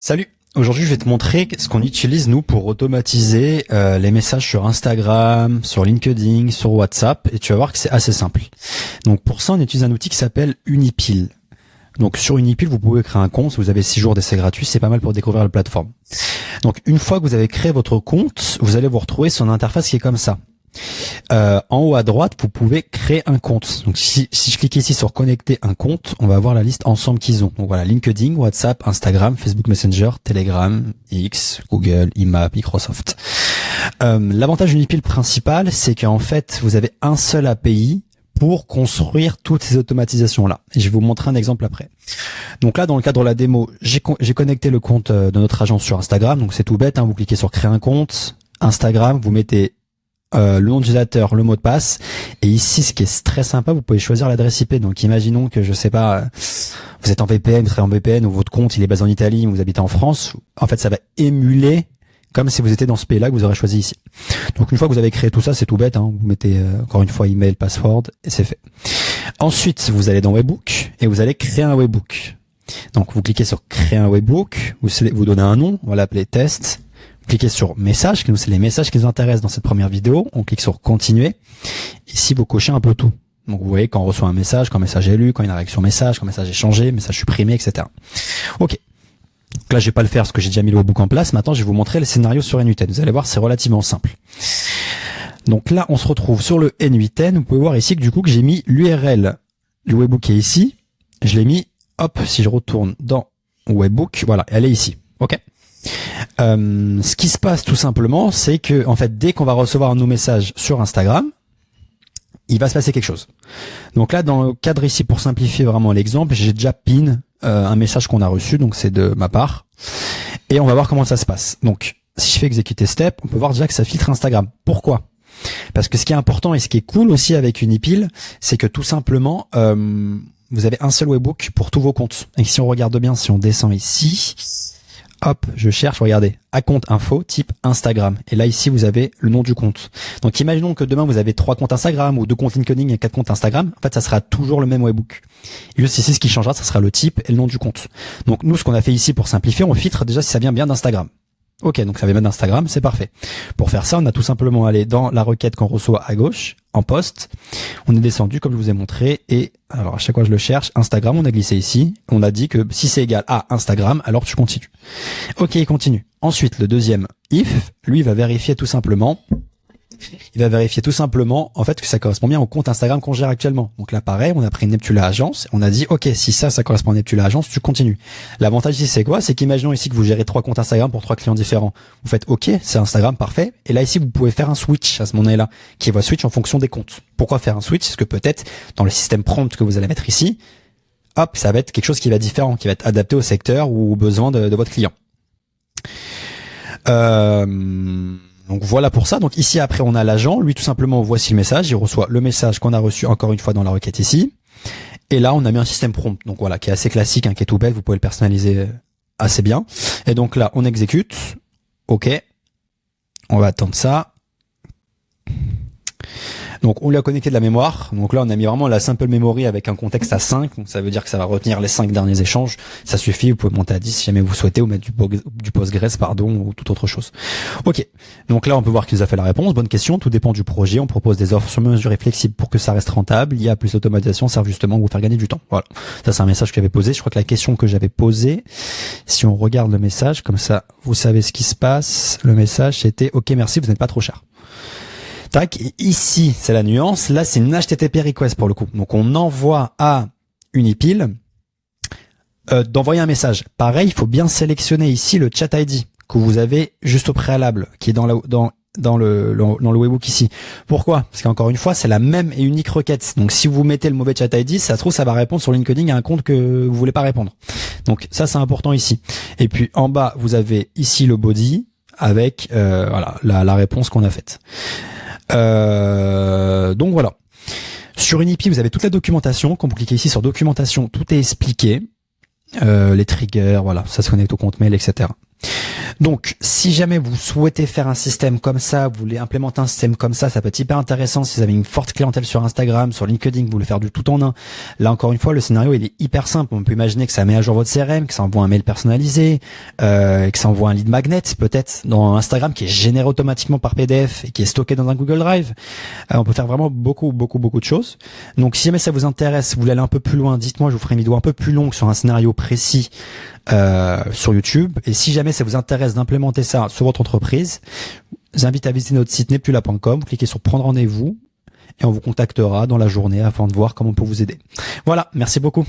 Salut. Aujourd'hui, je vais te montrer ce qu'on utilise nous pour automatiser les messages sur Instagram, sur LinkedIn, sur WhatsApp, et tu vas voir que c'est assez simple. Donc pour ça, on utilise un outil qui s'appelle Unipil. Donc sur Unipil, vous pouvez créer un compte. Vous avez 6 jours d'essai gratuit, c'est pas mal pour découvrir la plateforme. Donc une fois que vous avez créé votre compte, vous allez vous retrouver sur une interface qui est comme ça. En haut à droite, vous pouvez créer un compte. Donc si je clique ici sur connecter un compte, on va voir la liste ensemble qu'ils ont. Donc voilà, LinkedIn, WhatsApp, Instagram, Facebook Messenger, Telegram, X, Google, IMAP, Microsoft. L'avantage Unipil principal, c'est qu'en fait, vous avez un seul API pour construire toutes ces automatisations-là. Et je vais vous montrer un exemple après. Donc là, dans le cadre de la démo, j'ai connecté le compte de notre agence sur Instagram. Donc c'est tout bête, hein, vous cliquez sur créer un compte, Instagram, vous mettez le nom d'utilisateur, le mot de passe, et ici ce qui est très sympa, vous pouvez choisir l'adresse IP. Donc imaginons que je sais pas, vous êtes en VPN, vous serez en VPN, ou votre compte il est basé en Italie, ou vous habitez en France. En fait, ça va émuler comme si vous étiez dans ce pays-là que vous aurez choisi ici. Donc une fois que vous avez créé tout ça, c'est tout bête, hein, vous mettez encore une fois email, password, et c'est fait. Ensuite, vous allez dans Webbook et vous allez créer un Webbook. Donc vous cliquez sur créer un Webbook, vous donnez un nom, on va l'appeler test. Cliquez sur message, qui nous c'est les messages qui nous intéressent dans cette première vidéo. On clique sur continuer. Ici, vous cochez un peu tout. Donc vous voyez quand on reçoit un message, quand un message est lu, quand il y a une réaction message, quand un message est changé, message supprimé, etc. Ok. Donc là, je vais pas le faire parce que j'ai déjà mis le webbook en place. Maintenant, je vais vous montrer les scénarios sur N8N. Vous allez voir, c'est relativement simple. Donc là, on se retrouve sur le N8N. Vous pouvez voir ici que du coup, que j'ai mis l'URL du webbook qui est ici. Je l'ai mis, hop, si je retourne dans webbook, voilà, elle est ici. Ok. Ce qui se passe tout simplement, c'est que en fait, dès qu'on va recevoir nos messages sur Instagram, il va se passer quelque chose. Donc là, dans le cadre ici, pour simplifier vraiment l'exemple, j'ai déjà pin un message qu'on a reçu, donc c'est de ma part, et on va voir comment ça se passe. Donc, si je fais exécuter step, on peut voir déjà que ça filtre Instagram. Pourquoi ? Parce que ce qui est important et ce qui est cool aussi avec Unipil, c'est que tout simplement, vous avez un seul webbook pour tous vos comptes. Et si on regarde bien, si on descend ici, hop, je cherche, regardez, à compte info, type Instagram. Et là, ici, vous avez le nom du compte. Donc, imaginons que demain, vous avez 3 comptes Instagram ou 2 comptes LinkedIn et 4 comptes Instagram. En fait, ça sera toujours le même webbook. Et juste ici, ce qui changera, ça sera le type et le nom du compte. Donc, nous, ce qu'on a fait ici pour simplifier, on filtre déjà si ça vient bien d'Instagram. Ok, donc ça vient bien d'Instagram, c'est parfait. Pour faire ça, on a tout simplement allé dans la requête qu'on reçoit à gauche, en poste. On est descendu, comme je vous ai montré, et alors à chaque fois je le cherche, Instagram, on a glissé ici. On a dit que si c'est égal à Instagram, alors tu continues. Ok, il continue. Ensuite, le deuxième if, lui, va vérifier tout simplement. Il va vérifier tout simplement, en fait, que ça correspond bien au compte Instagram qu'on gère actuellement. Donc là, pareil, on a pris Neptula Agence, on a dit, ok, si ça correspond à Neptula Agence, tu continues. L'avantage ici, c'est quoi? C'est qu'imaginons ici que vous gérez 3 comptes Instagram pour 3 clients différents. Vous faites, ok, c'est Instagram, parfait. Et là, ici, vous pouvez faire un switch à ce moment-là, qui va switch en fonction des comptes. Pourquoi faire un switch? Parce que peut-être, dans le système prompt que vous allez mettre ici, hop, ça va être quelque chose qui va être différent, qui va être adapté au secteur ou aux besoins de votre client. Donc voilà pour ça. Donc ici après on a l'agent, lui tout simplement voici le message, il reçoit le message qu'on a reçu encore une fois dans la requête ici. Et là on a mis un système prompt, donc voilà, qui est assez classique, hein, qui est tout bête, vous pouvez le personnaliser assez bien. Et donc là on exécute, ok, on va attendre ça. Donc on lui a connecté de la mémoire, donc là on a mis vraiment la simple memory avec un contexte à 5, donc ça veut dire que ça va retenir les 5 derniers échanges, ça suffit, vous pouvez monter à 10 si jamais vous souhaitez, ou mettre du Postgres, ou toute autre chose. Ok, donc là on peut voir qu'il nous a fait la réponse, bonne question, tout dépend du projet, on propose des offres sur mesure et flexibles pour que ça reste rentable, il y a plus d'automatisation, servent justement à vous faire gagner du temps. Voilà, ça c'est un message que j'avais posé, je crois que la question que j'avais posée, si on regarde le message, comme ça vous savez ce qui se passe, le message c'était ok merci, vous n'êtes pas trop cher. Tac, ici, c'est la nuance. Là, c'est une HTTP request pour le coup. Donc, on envoie à Unipil d'envoyer un message. Pareil, il faut bien sélectionner ici le chat ID que vous avez juste au préalable, qui est dans le webbook ici. Pourquoi? Parce qu'encore une fois, c'est la même et unique requête. Donc, si vous mettez le mauvais chat ID, ça se trouve, ça va répondre sur LinkedIn à un compte que vous voulez pas répondre. Donc, ça, c'est important ici. Et puis, en bas, vous avez ici le body avec voilà la réponse qu'on a faite. Donc voilà. Sur Unipil, vous avez toute la documentation. Quand vous cliquez ici sur documentation, tout est expliqué. Les triggers, voilà, ça se connecte au compte mail, etc. Donc, si jamais vous souhaitez faire un système comme ça, vous voulez implémenter un système comme ça peut être hyper intéressant si vous avez une forte clientèle sur Instagram, sur LinkedIn, vous voulez faire du tout en un. Là, encore une fois, le scénario, il est hyper simple. On peut imaginer que ça met à jour votre CRM, que ça envoie un mail personnalisé, que ça envoie un lead magnet, peut-être, dans Instagram, qui est généré automatiquement par PDF et qui est stocké dans un Google Drive. On peut faire vraiment beaucoup de choses. Donc, si jamais ça vous intéresse, vous voulez aller un peu plus loin, dites-moi, je vous ferai une vidéo un peu plus longue sur un scénario précis sur YouTube. Et si jamais ça vous intéresse d'implémenter ça sur votre entreprise, je vous invite à visiter notre site neptula.com, vous cliquez sur prendre rendez-vous et on vous contactera dans la journée afin de voir comment on peut vous aider. Voilà, merci beaucoup.